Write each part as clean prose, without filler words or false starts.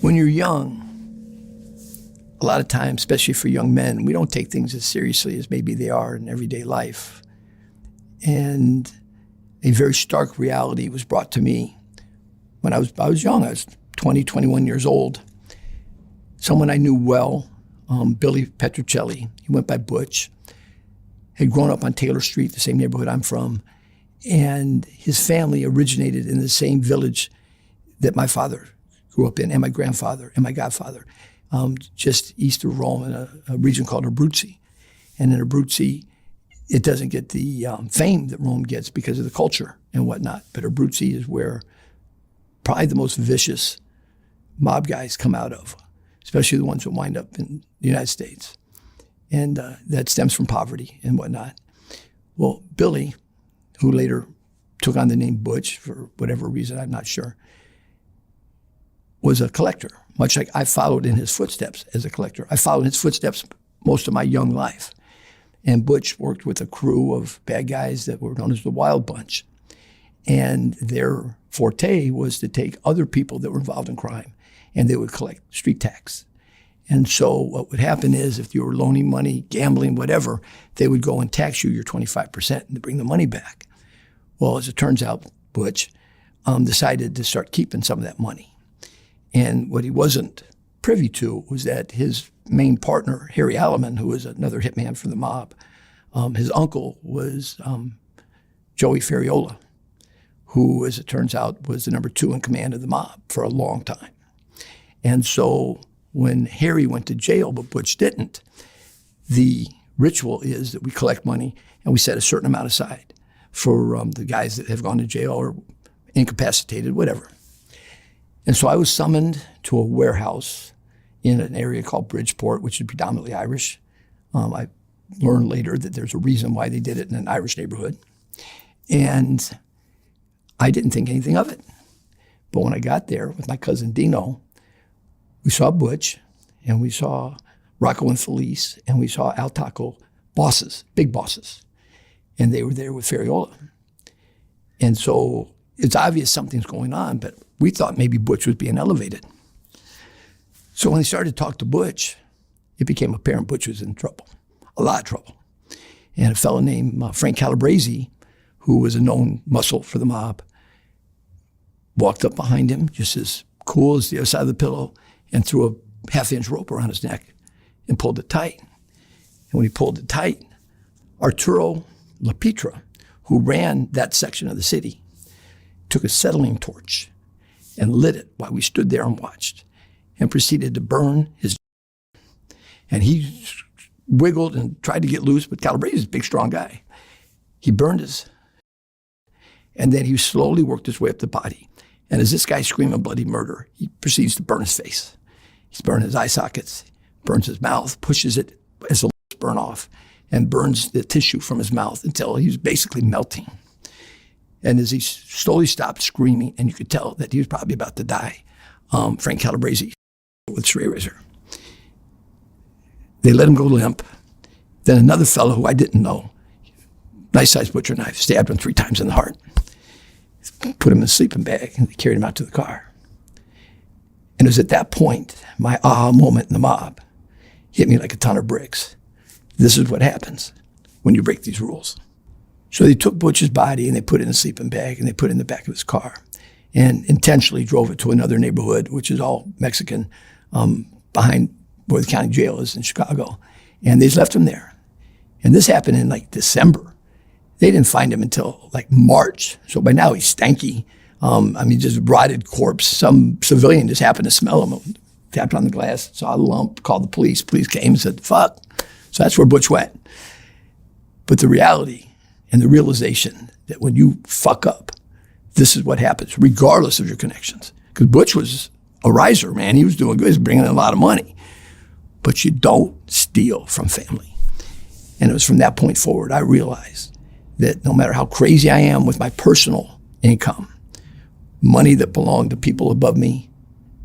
When you're young, a lot of times, especially for young men, we don't take things as seriously as maybe they are in everyday life. And a very stark reality was brought to me when I was young. I was 20, 21 years old. Someone I knew well, Billy Petruccelli, he went by Butch, had grown up on Taylor Street, the same neighborhood I'm from, and his family originated in the same village that my father grew up in, and my grandfather, and my godfather, just east of Rome in a region called Abruzzi. And in Abruzzi, it doesn't get the fame that Rome gets because of the culture and whatnot, but Abruzzi is where probably the most vicious mob guys come out of, especially the ones that wind up in the United States. And that stems from poverty and whatnot. Well, Billy, who later took on the name Butch for whatever reason, I'm not sure, was a collector, much like I followed in his footsteps as a collector. I followed his footsteps most of my young life. And Butch worked with a crew of bad guys that were known as the Wild Bunch. And their forte was to take other people that were involved in crime, and they would collect street tax. And so what would happen is if you were loaning money, gambling, whatever, they would go and tax you your 25% and bring the money back. Well, as it turns out, Butch decided to start keeping some of that money. And what he wasn't privy to was that his main partner, Harry Alleman, who was another hitman for the mob, his uncle was Joey Ferriola, who, as it turns out, was the number 2 in command of the mob for a long time. And so when Harry went to jail, but Butch didn't, the ritual is that we collect money and we set a certain amount aside for the guys that have gone to jail or incapacitated, whatever. And so I was summoned to a warehouse in an area called Bridgeport, which is predominantly Irish. I learned later that there's a reason why they did it in an Irish neighborhood. And I didn't think anything of it. But when I got there with my cousin Dino, we saw Butch, and we saw Rocco and Felice, and we saw Al Taco, bosses, big bosses. And they were there with Ferriola. And so it's obvious something's going on, but we thought maybe Butch was being elevated. So when they started to talk to Butch, it became apparent Butch was in trouble, a lot of trouble. And a fellow named Frank Calabrese, who was a known muscle for the mob, walked up behind him, just as cool as the other side of the pillow, and threw a half-inch rope around his neck and pulled it tight. And when he pulled it tight, Arturo LaPietra, who ran that section of the city, took a acetylene torch and lit it while we stood there and watched, and proceeded to burn his. And he wiggled and tried to get loose, but Calabrese is a big, strong guy. He burned his, and then he slowly worked his way up the body. And as this guy's screaming bloody murder, he proceeds to burn his face. He's burning his eye sockets, burns his mouth, pushes it as the lips burn off, and burns the tissue from his mouth until he was basically melting. And as he slowly stopped screaming, and you could tell that he was probably about to die, Frank Calabrese with a straight razor. They let him go limp. Then another fellow who I didn't know, nice-sized butcher knife, stabbed him 3 times in the heart. Put him in a sleeping bag, and they carried him out to the car. And it was at that point, my aha moment in the mob hit me like a ton of bricks. This is what happens when you break these rules. So they took Butch's body and they put it in a sleeping bag and they put it in the back of his car and intentionally drove it to another neighborhood, which is all Mexican, behind where the county jail is in Chicago. And they just left him there. And this happened in like December. They didn't find him until like March. So by now he's stanky. Just rotted corpse. Some civilian just happened to smell him, tapped on the glass, saw a lump, called the police. Police came and said, fuck. So that's where Butch went. But the reality and the realization that when you fuck up, this is what happens, regardless of your connections. Because Butch was a riser, man. He was doing good. He was bringing in a lot of money. But you don't steal from family. And it was from that point forward I realized that no matter how crazy I am with my personal income, money that belonged to people above me,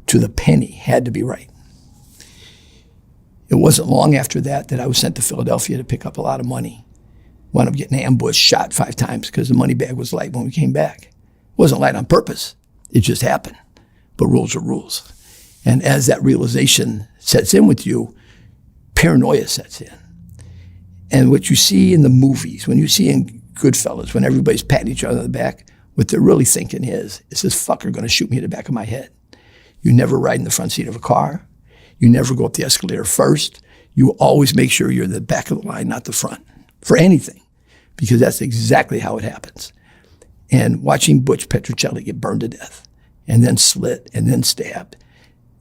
to the penny, had to be right. It wasn't long after that I was sent to Philadelphia to pick up a lot of money. Wound up getting ambushed, shot 5 times because the money bag was light when we came back. It wasn't light on purpose. It just happened. But rules are rules. And as that realization sets in with you, paranoia sets in. And what you see in the movies, when you see in Goodfellas, when everybody's patting each other on the back, what they're really thinking is this fucker going to shoot me in the back of my head. You never ride in the front seat of a car. You never go up the escalator first. You always make sure you're in the back of the line, not the front, for anything, because that's exactly how it happens. And watching Butch Petrocelli get burned to death, and then slit, and then stabbed,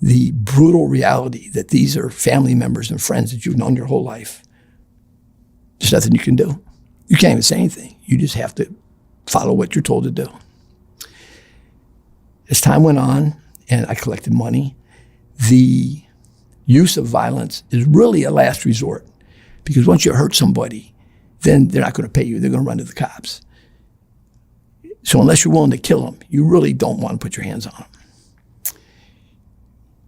the brutal reality that these are family members and friends that you've known your whole life, there's nothing you can do. You can't even say anything. You just have to follow what you're told to do. As time went on, and I collected money, the use of violence is really a last resort, because once you hurt somebody, then they're not going to pay you. They're going to run to the cops. So unless you're willing to kill them, you really don't want to put your hands on them.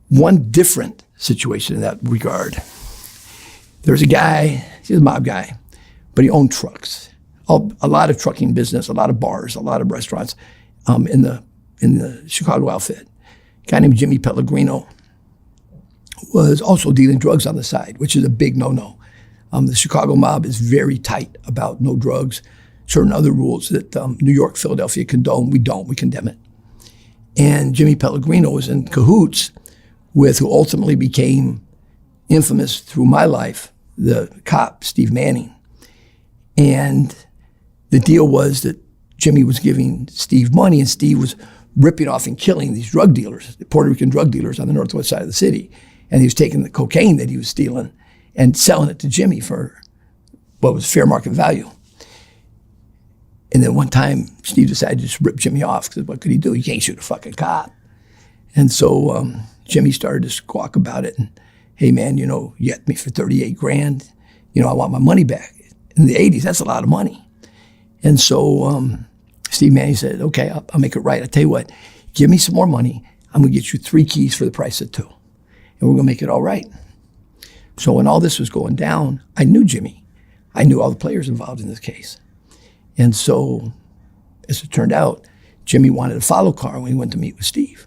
One different situation in that regard, there's a guy, he's a mob guy, but he owned trucks. A lot of trucking business, a lot of bars, a lot of restaurants in the Chicago outfit. A guy named Jimmy Pellegrino was also dealing drugs on the side, which is a big no-no. The Chicago mob is very tight about no drugs, certain other rules that New York, Philadelphia condone. We don't, we condemn it. And Jimmy Pellegrino was in cahoots with who ultimately became infamous through my life, the cop, Steve Manning. And the deal was that Jimmy was giving Steve money, and Steve was ripping off and killing these drug dealers, the Puerto Rican drug dealers on the northwest side of the city. And he was taking the cocaine that he was stealing and selling it to Jimmy for what was fair market value. And then one time, Steve decided to just rip Jimmy off, because what could he do? He can't shoot a fucking cop. And so Jimmy started to squawk about it. And, hey man, you got me for 38 grand. I want my money back. In the 80s, that's a lot of money. And so Steve Manning said, okay, I'll make it right. I'll tell you what, give me some more money. I'm going to get you 3 keys for the price of 2. And we're going to make it all right. So when all this was going down, I knew Jimmy. I knew all the players involved in this case. And so, as it turned out, Jimmy wanted a follow car when he went to meet with Steve.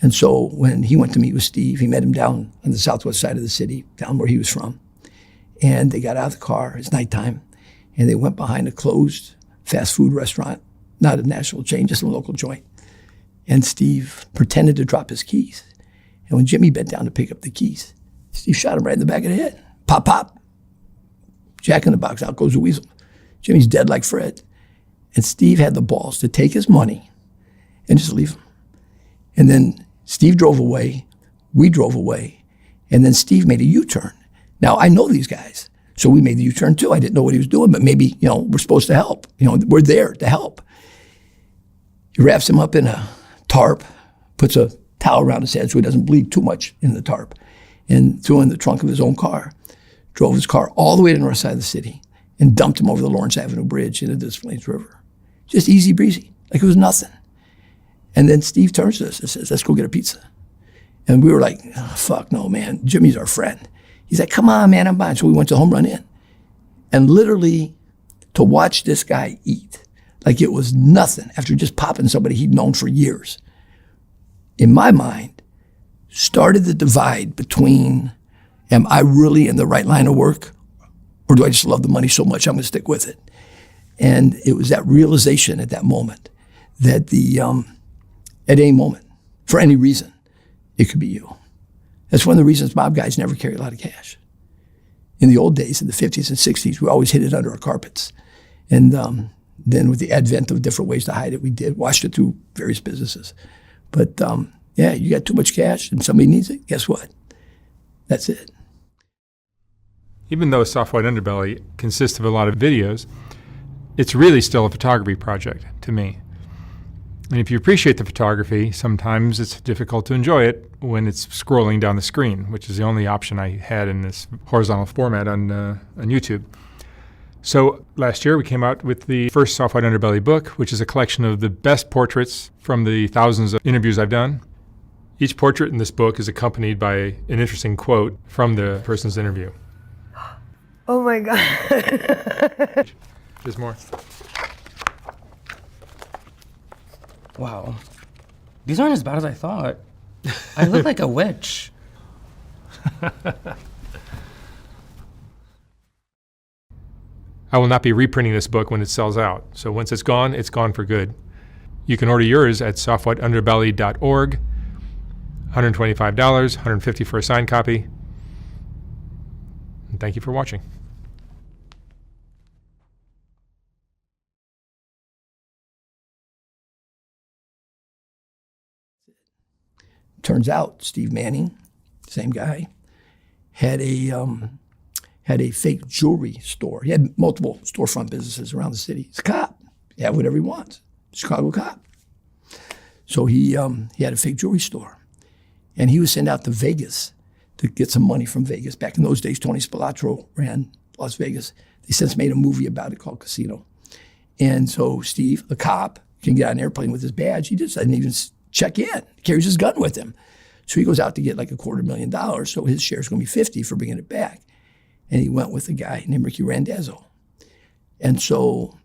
And so when he went to meet with Steve, he met him down on the southwest side of the city, down where he was from. And they got out of the car, it's nighttime, and they went behind a closed fast food restaurant, not a national chain, just a local joint. And Steve pretended to drop his keys. And when Jimmy bent down to pick up the keys, Steve shot him right in the back of the head. Pop, pop. Jack in the box, out goes the weasel. Jimmy's dead like Fred. And Steve had the balls to take his money and just leave him. And then Steve drove away, we drove away, and then Steve made a U-turn. Now, I know these guys, so we made the U-turn too. I didn't know what he was doing, but maybe, we're supposed to help. We're there to help. He wraps him up in a tarp, puts a towel around his head so he doesn't bleed too much in the tarp, and threw in the trunk of his own car, drove his car all the way to the north side of the city, and dumped him over the Lawrence Avenue Bridge into the Des Plaines River. Just easy breezy, like it was nothing. And then Steve turns to us and says, let's go get a pizza. And we were like, oh, fuck no, man, Jimmy's our friend. He's like, come on, man, I'm fine. So we went to Home Run Inn. And literally to watch this guy eat, like it was nothing after just popping somebody he'd known for years, in my mind, started the divide between, am I really in the right line of work, or do I just love the money so much I'm going to stick with it? And it was that realization at that moment that at any moment, for any reason, it could be you. That's one of the reasons mob guys never carry a lot of cash. In the old days, in the 50s and 60s, we always hid it under our carpets. And then with the advent of different ways to hide it, we washed it through various businesses. But you got too much cash and somebody needs it, guess what? That's it. Even though Soft White Underbelly consists of a lot of videos, it's really still a photography project to me. And if you appreciate the photography, sometimes it's difficult to enjoy it when it's scrolling down the screen, which is the only option I had in this horizontal format on YouTube. So last year we came out with the first Soft White Underbelly book, which is a collection of the best portraits from the thousands of interviews I've done. Each portrait in this book is accompanied by an interesting quote from the person's interview. Oh my God. There's more. Wow. These aren't as bad as I thought. I look like a witch. I will not be reprinting this book when it sells out. So once it's gone for good. You can order yours at softwhiteunderbelly.org. $125, $150 for a signed copy. And thank you for watching. Turns out Steve Manning, same guy, had a fake jewelry store. He had multiple storefront businesses around the city. He's a cop. He had whatever he wants. Chicago cop. So he had a fake jewelry store. And he was sent out to Vegas to get some money from Vegas. Back in those days, Tony Spilotro ran Las Vegas. They since made a movie about it called Casino. And so Steve, a cop, can get on an airplane with his badge. He just doesn't even check in. He carries his gun with him. So he goes out to get like $250,000. So his share is going to be 50 for bringing it back. And he went with a guy named Ricky Randazzo. And so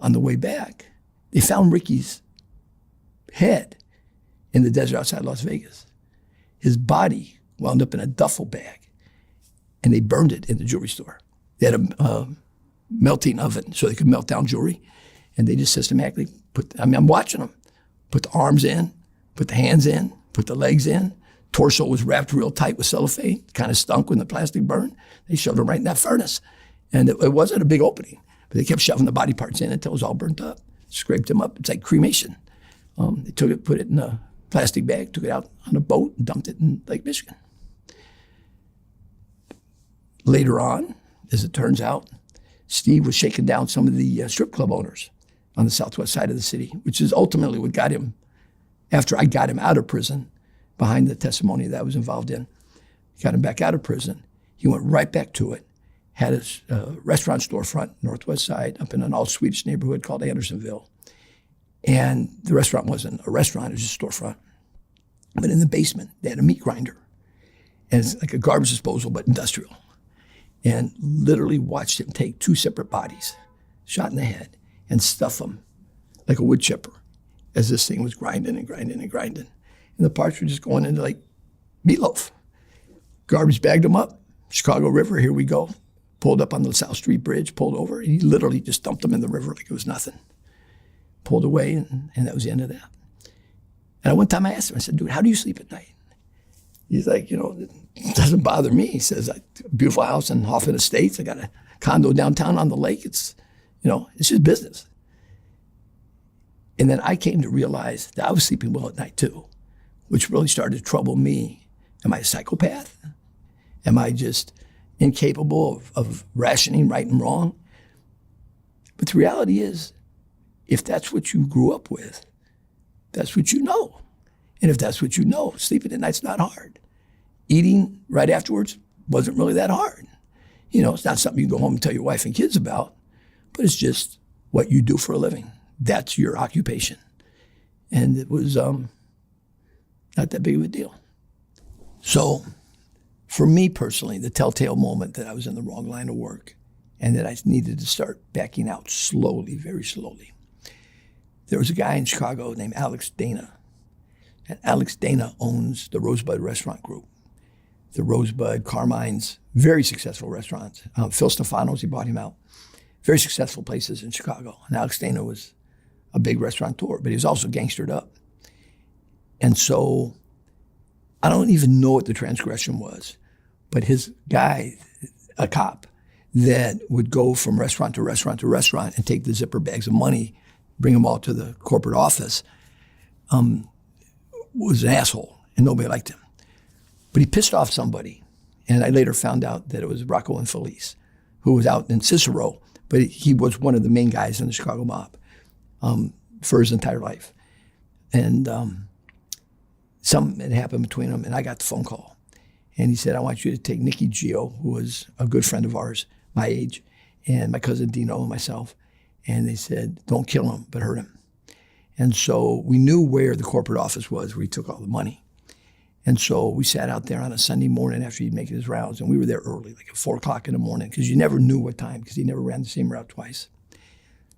on the way back, they found Ricky's head in the desert outside Las Vegas. His body wound up in a duffel bag, and they burned it in the jewelry store. They had a melting oven so they could melt down jewelry, and they just systematically I'm watching them, put the arms in, put the hands in, put the legs in. Torso was wrapped real tight with cellophane, kind of stunk when the plastic burned. They shoved them right in that furnace. And it wasn't a big opening, but they kept shoving the body parts in until it was all burnt up. Scraped them up. It's like cremation. They took it, put it in a plastic bag, took it out on a boat, and dumped it in Lake Michigan. Later on, as it turns out, Steve was shaking down some of the strip club owners on the southwest side of the city, which is ultimately what got him, after I got him out of prison, behind the testimony that I was involved in, got him back out of prison. He went right back to it, had a restaurant storefront, northwest side, up in an all-Swedish neighborhood called Andersonville. And the restaurant wasn't a restaurant, it was just a storefront. But in the basement, they had a meat grinder. And it's like a garbage disposal, but industrial. And literally watched him take 2 separate bodies, shot in the head, and stuff them like a wood chipper as this thing was grinding and grinding and grinding. And the parts were just going into like meatloaf. Garbage bagged them up. Chicago River, here we go. Pulled up on the South Street Bridge, pulled over, and he literally just dumped them in the river like it was nothing. Pulled away, and that was the end of that. And one time I asked him, I said, dude, how do you sleep at night? He's like, it doesn't bother me. He says, I have a beautiful house in Hoffman Estates. I got a condo downtown on the lake. It's just business. And then I came to realize that I was sleeping well at night too, which really started to trouble me. Am I a psychopath? Am I just incapable of rationing right and wrong? But the reality is, if that's what you grew up with, that's what you know. And if that's what you know, sleeping at night's not hard. Eating right afterwards wasn't really that hard. It's not something you go home and tell your wife and kids about, but it's just what you do for a living. That's your occupation. And it was not that big of a deal. So for me personally, the telltale moment that I was in the wrong line of work and that I needed to start backing out slowly, very slowly. There was a guy in Chicago named Alex Dana. And Alex Dana owns the Rosebud Restaurant Group. The Rosebud, Carmine's, very successful restaurants. Phil Stefano's, he bought him out. Very successful places in Chicago. And Alex Dana was a big restaurateur, but he was also gangstered up. And so I don't even know what the transgression was, but his guy, a cop, that would go from restaurant to restaurant to restaurant and take the zipper bags of money, bring them all to the corporate office, was an asshole, and nobody liked him. But he pissed off somebody, and I later found out that it was Rocco and Felice, who was out in Cicero, but he was one of the main guys in the Chicago mob for his entire life. And something had happened between them, and I got the phone call. And he said, I want you to take Nicky Gio, who was a good friend of ours, my age, and my cousin Dino and myself. And they said, don't kill him, but hurt him. And so we knew where the corporate office was, where he took all the money. And so we sat out there on a Sunday morning after he'd make his rounds, and we were there early, like at 4 o'clock in the morning, because you never knew what time, because he never ran the same route twice.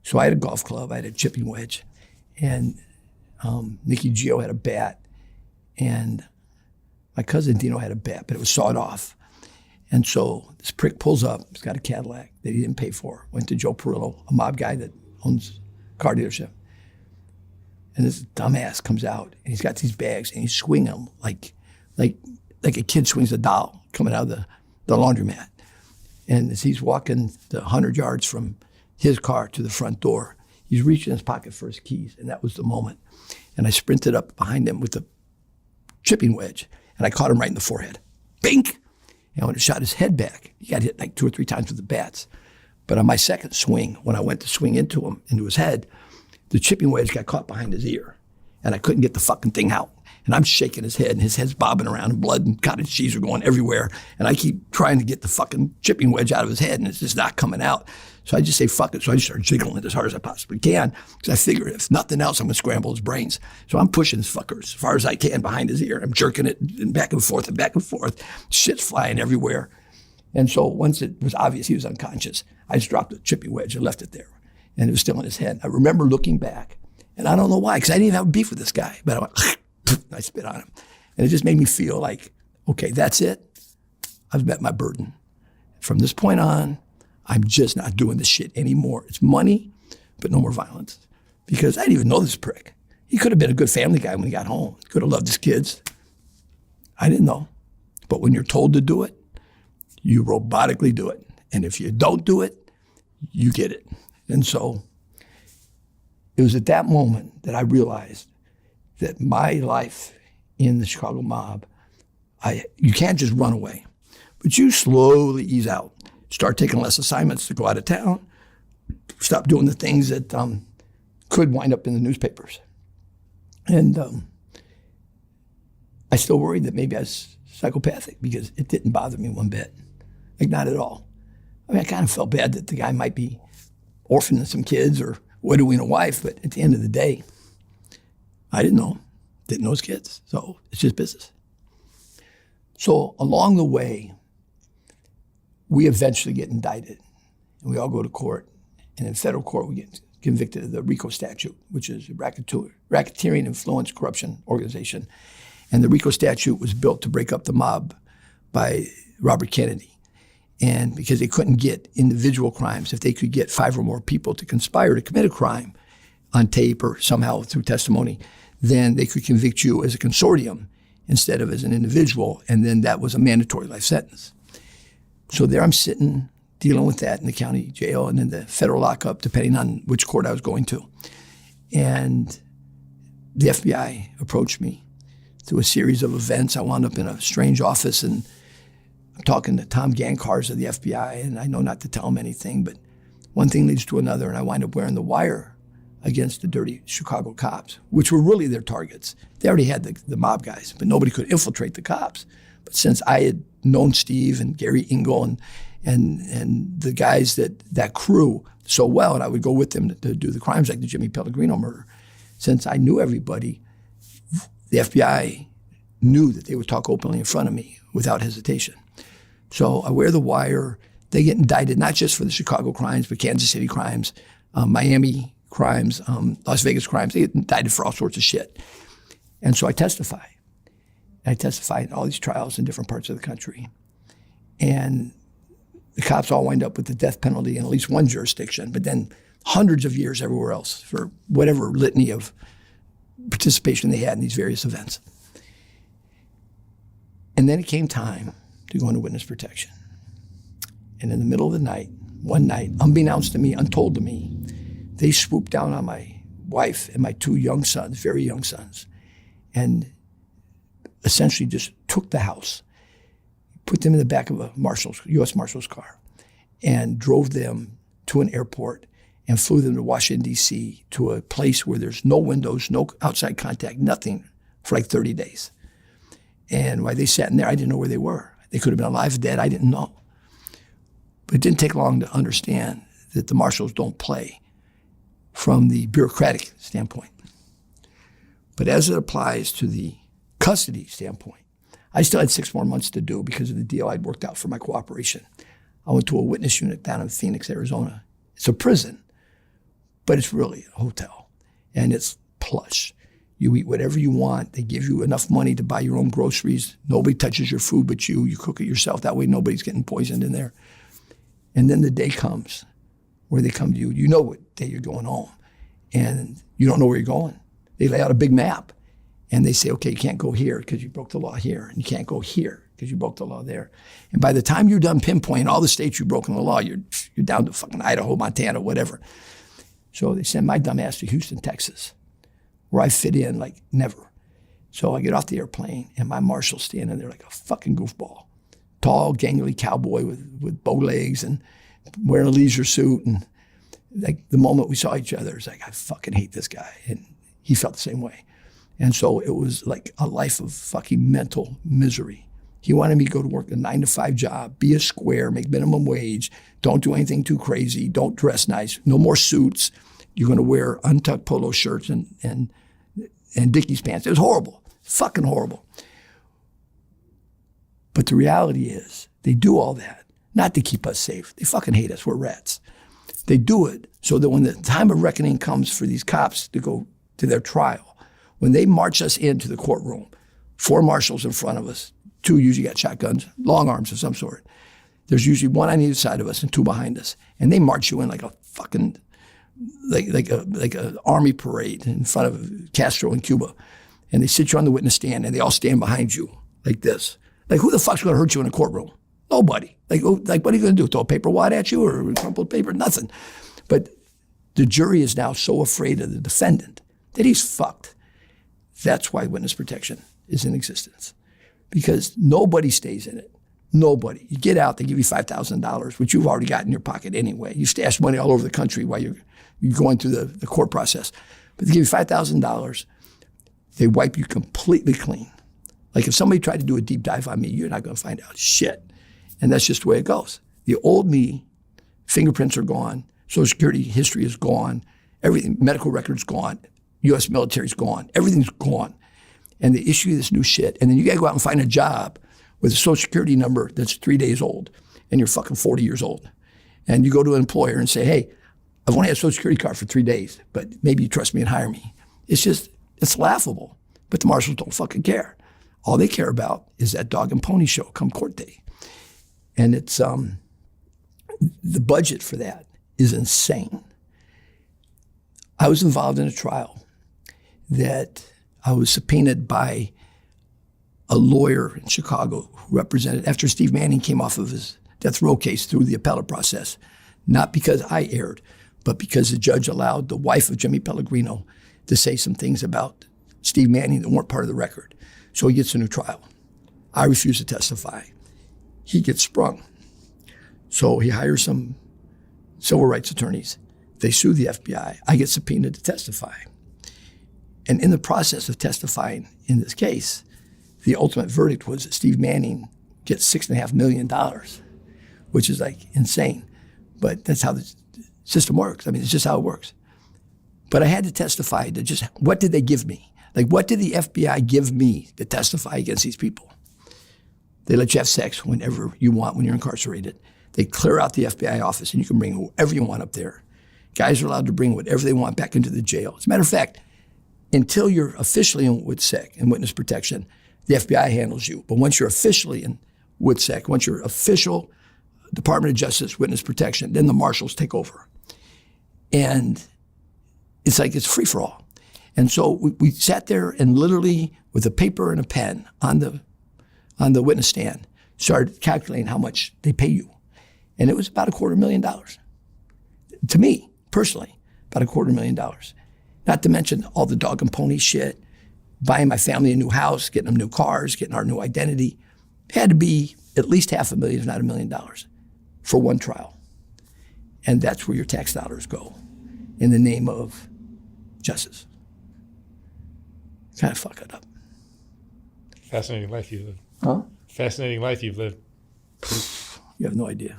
So I had a golf club, I had a chipping wedge, and Nicky Gio had a bat, and My cousin Dino had a bat, but it was sawed off. And so this prick pulls up. He's got a Cadillac that he didn't pay for. Went to Joe Perillo, a mob guy that owns a car dealership. And this dumbass comes out, and he's got these bags, and he's swinging them like a kid swings a doll coming out of the laundromat. And as he's walking the 100 yards from his car to the front door, he's reaching in his pocket for his keys, and that was the moment. And I sprinted up behind him with the chipping wedge, and I caught him right in the forehead. Bink! And when it shot his head back, he got hit like 2 or 3 times with the bats. But on my second swing, when I went to swing into him, into his head, the chipping wedge got caught behind his ear, and I couldn't get the fucking thing out. And I'm shaking his head, and his head's bobbing around, and blood and cottage cheese are going everywhere. And I keep trying to get the fucking chipping wedge out of his head, and it's just not coming out. So I just say, fuck it. So I just start jiggling it as hard as I possibly can, because I figure if nothing else, I'm going to scramble his brains. So I'm pushing this fucker as far as I can behind his ear. I'm jerking it back and forth and back and forth. Shit's flying everywhere. And so once it was obvious he was unconscious, I just dropped the chipping wedge and left it there. And it was still in his head. I remember looking back, and I don't know why, because I didn't even have a beef with this guy. But I went, I spit on him. And it just made me feel like, okay, that's it. I've met my burden. From this point on, I'm just not doing this shit anymore. It's money, but no more violence. Because I didn't even know this prick. He could have been a good family guy when he got home. He could have loved his kids. I didn't know. But when you're told to do it, you robotically do it. And if you don't do it, you get it. And so it was at that moment that I realized that my life in the Chicago mob, you can't just run away, but you slowly ease out. Start taking less assignments to go out of town. Stop doing the things that could wind up in the newspapers. And I still worried that maybe I was psychopathic, because it didn't bother me one bit. Like, not at all. I mean, I kind of felt bad that the guy might be orphaning some kids or widowing a wife, but at the end of the day, I didn't know his kids. So it's just business. So along the way, we eventually get indicted, and we all go to court. And in federal court, we get convicted of the RICO statute, which is a racketeering influence corruption organization. And the RICO statute was built to break up the mob by Robert Kennedy. And because they couldn't get individual crimes, if they could get 5 or more people to conspire to commit a crime on tape or somehow through testimony, then they could convict you as a consortium instead of as an individual, and then that was a mandatory life sentence. So there I'm sitting, dealing with that in the county jail and in the federal lockup, depending on which court I was going to. And the FBI approached me through a series of events. I wound up in a strange office, and I'm talking to Tom Gankars of the FBI, and I know not to tell him anything, but one thing leads to another, and I wind up wearing the wire against the dirty Chicago cops, which were really their targets. They already had the mob guys, but nobody could infiltrate the cops. But since I had known Steve and Gary Engel and the guys that crew so well, and I would go with them to do the crimes like the Jimmy Pellegrino murder, since I knew everybody, the FBI knew that they would talk openly in front of me without hesitation. So I wear the wire. They get indicted, not just for the Chicago crimes, but Kansas City crimes, Miami crimes, Las Vegas crimes. They get indicted for all sorts of shit. And so I testify. I testify in all these trials in different parts of the country. And the cops all wind up with the death penalty in at least one jurisdiction, but then hundreds of years everywhere else for whatever litany of participation they had in these various events. And then it came time to go into witness protection. And in the middle of the night, one night, unbeknownst to me, untold to me, they swooped down on my wife and my 2 young sons, very young sons, and essentially just took the house, put them in the back of a U.S. Marshal's car, and drove them to an airport and flew them to Washington, D.C., to a place where there's no windows, no outside contact, nothing, for like 30 days. And while they sat in there, I didn't know where they were. They could have been alive or dead, I didn't know. But it didn't take long to understand that the marshals don't play from the bureaucratic standpoint. But as it applies to the custody standpoint, I still had 6 more months to do because of the deal I'd worked out for my cooperation. I went to a witness unit down in Phoenix, Arizona. It's a prison, but it's really a hotel, and it's plush. You eat whatever you want. They give you enough money to buy your own groceries. Nobody touches your food but you. You cook it yourself. That way nobody's getting poisoned in there. And then the day comes where they come to you. You know what day you're going home. And you don't know where you're going. They lay out a big map. And they say, okay, you can't go here because you broke the law here. And you can't go here because you broke the law there. And by the time you're done pinpointing all the states you've broken the law, you're down to fucking Idaho, Montana, whatever. So they send my dumb ass to Houston, Texas, where I fit in like never. So I get off the airplane and my marshal's standing there like a fucking goofball. Tall, gangly cowboy with bow legs and wearing a leisure suit. And like the moment we saw each other, it's like, I fucking hate this guy. And he felt the same way. And so it was like a life of fucking mental misery. He wanted me to go to work a 9-to-5 job, be a square, make minimum wage, don't do anything too crazy, don't dress nice, no more suits. You're going to wear untucked polo shirts and Dickies pants. It was horrible, fucking horrible. But the reality is they do all that, not to keep us safe. They fucking hate us. We're rats. They do it so that when the time of reckoning comes for these cops to go to their trial, when they march us into the courtroom, 4 marshals in front of us, 2 usually got shotguns, long arms of some sort. There's usually 1 on either side of us and 2 behind us. And they march you in like a fucking, like a army parade in front of Castro in Cuba. And they sit you on the witness stand and they all stand behind you like this. Like who the fuck's gonna hurt you in a courtroom? Nobody. Like what are you gonna do? Throw a paper wad at you or crumpled paper? Nothing. But the jury is now so afraid of the defendant that he's fucked. That's why witness protection is in existence. Because nobody stays in it. Nobody. You get out, they give you $5,000, which you've already got in your pocket anyway. You stash money all over the country while you're going through the court process. But they give you $5,000, they wipe you completely clean. Like if somebody tried to do a deep dive on me, you're not going to find out shit. And that's just the way it goes. The old me, fingerprints are gone, Social Security history is gone, everything, medical records gone, U.S. military's gone, everything's gone. And they issue you this new shit. And then you got to go out and find a job with a Social Security number that's 3 days old and you're fucking 40 years old. And you go to an employer and say, hey, I've only had a Social Security card for 3 days, but maybe you trust me and hire me. It's laughable. But the marshals don't fucking care. All they care about is that dog and pony show come court day. And it's, the budget for that is insane. I was involved in a trial that I was subpoenaed by a lawyer in Chicago who represented, after Steve Manning came off of his death row case through the appellate process, not because I erred, but because the judge allowed the wife of Jimmy Pellegrino to say some things about Steve Manning that weren't part of the record. So he gets a new trial. I refuse to testify. He gets sprung. So he hires some civil rights attorneys. They sue the FBI. I get subpoenaed to testify. And in the process of testifying in this case, the ultimate verdict was that Steve Manning gets $6.5 million, which is like insane. But that's how the system works. I mean, it's just how it works. But I had to testify to just, what did they give me? Like, what did the FBI give me to testify against these people? They let you have sex whenever you want when you're incarcerated. They clear out the FBI office and you can bring whoever you want up there. Guys are allowed to bring whatever they want back into the jail. As a matter of fact, until you're officially in WITSEC and witness protection, the FBI handles you. But once you're officially in WITSEC, once you're official Department of Justice witness protection, then the marshals take over. And it's like it's free for all. And so we sat there and literally with a paper and a pen on the witness stand, started calculating how much they pay you. And it was about $250,000. To me, personally, about $250,000. Not to mention all the dog and pony shit, buying my family a new house, getting them new cars, getting our new identity. It had to be at least $500,000, if not $1 million, for one trial. And that's where your tax dollars go in the name of justice. Kind of fuck it up. Fascinating life you've lived. Huh? Fascinating life you've lived. You have no idea.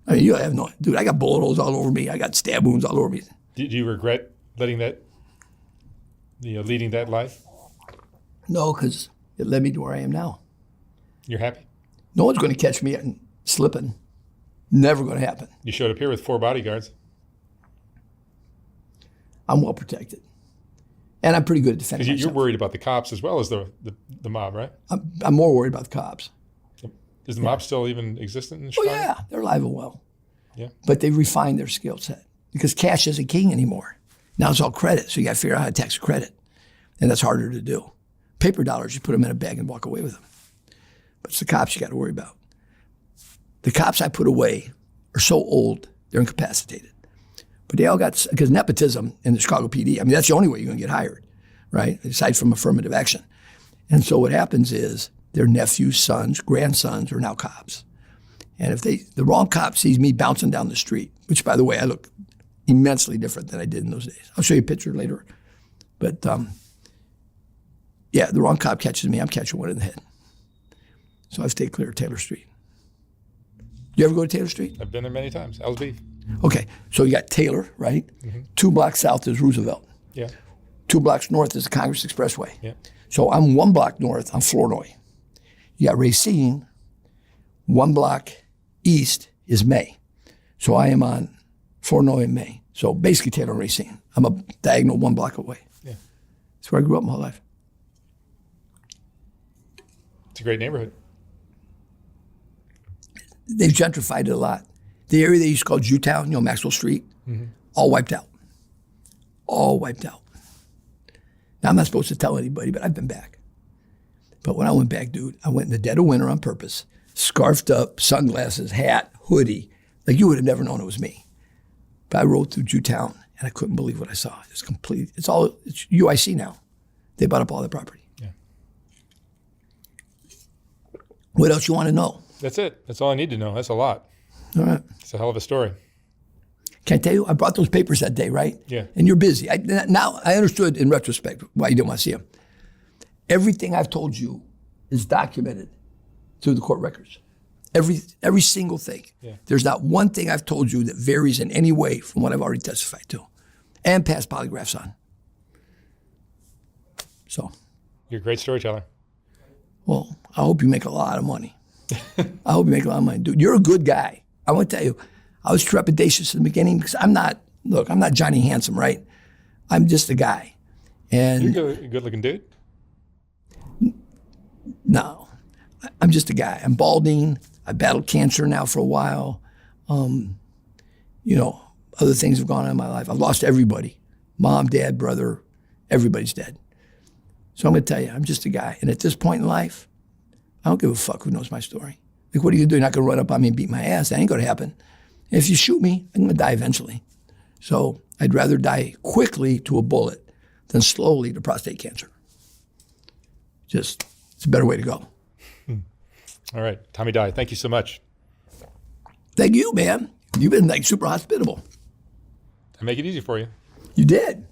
I mean, you have no, dude, I got bullet holes all over me. I got stab wounds all over me. Did you regret letting that, leading that life? No, because it led me to where I am now. You're happy? No one's going to catch me slipping. Never going to happen. You showed up here with 4 bodyguards. I'm well protected. And I'm pretty good at defending Because you're myself. worried about the cops as well as the mob, right? I'm more worried about the cops. Is the mob still even existent in Oh, Chicago? yeah, they're alive and well. Yeah. But they refined their skill set because cash isn't king anymore. Now it's all credit, so you got to figure out how to tax credit. And that's harder to do. Paper dollars, you put them in a bag and walk away with them. But it's the cops you got to worry about. The cops I put away are so old, they're incapacitated. But they all got, because nepotism in the Chicago PD, I mean, that's the only way you're going to get hired, right? Aside from affirmative action. And so what happens is their nephews, sons, grandsons are now cops. And if the wrong cop sees me bouncing down the street, which by the way, I look immensely different than I did in those days. I'll show you a picture later. But yeah, the wrong cop catches me, I'm catching one in the head. So I've stayed clear of Taylor Street. You ever go to Taylor Street? I've been there many times. Ell's Beef. Okay, so you got Taylor, right? 2 blocks south is Roosevelt. Yeah. 2 blocks north is the Congress Expressway. Yeah. So I'm 1 block north on Flournoy. You got Racine. 1 block east is May. So I am on Flournoy and May. So basically Taylor and Racine. I'm a diagonal 1 block away. Yeah. That's where I grew up my whole life. It's a great neighborhood. They've gentrified it a lot. The area they used to call Jewtown, Maxwell Street, all wiped out. All wiped out. Now, I'm not supposed to tell anybody, but I've been back. But when I went back, dude, I went in the dead of winter on purpose, scarfed up, sunglasses, hat, hoodie. Like you would have never known it was me. But I rode through Jewtown, and I couldn't believe what I saw. It's complete. It's UIC now. They bought up all the property. Yeah. What else you want to know? That's it. That's all I need to know. That's a lot. All right. It's a hell of a story. Can I tell you? I brought those papers that day, right? Yeah. And you're busy. Now I understood in retrospect why you didn't want to see them. Everything I've told you is documented through the court records. Every single thing. Yeah. There's not one thing I've told you that varies in any way from what I've already testified to, and passed polygraphs on. So, You're a great storyteller. well, I hope you make a lot of money. I hope you make a lot of money, dude. You're a good guy. I want to tell you, I was trepidatious in the beginning because I'm not Johnny Handsome, right? I'm just a guy. And You're a good-looking dude. no, I'm just a guy. I'm balding. I battled cancer now for a while. Other things have gone on in my life. I've lost everybody. Mom, dad, brother, everybody's dead. So I'm going to tell you, I'm just a guy. And at this point in life, I don't give a fuck who knows my story. Like, what are you going to do? You're not going to run up on me and beat my ass. That ain't going to happen. And if you shoot me, I'm going to die eventually. So I'd rather die quickly to a bullet than slowly to prostate cancer. It's a better way to go. All right. Tommy Dye, thank you so much. Thank you, man. You've been like super hospitable. I make it easy for you. You did.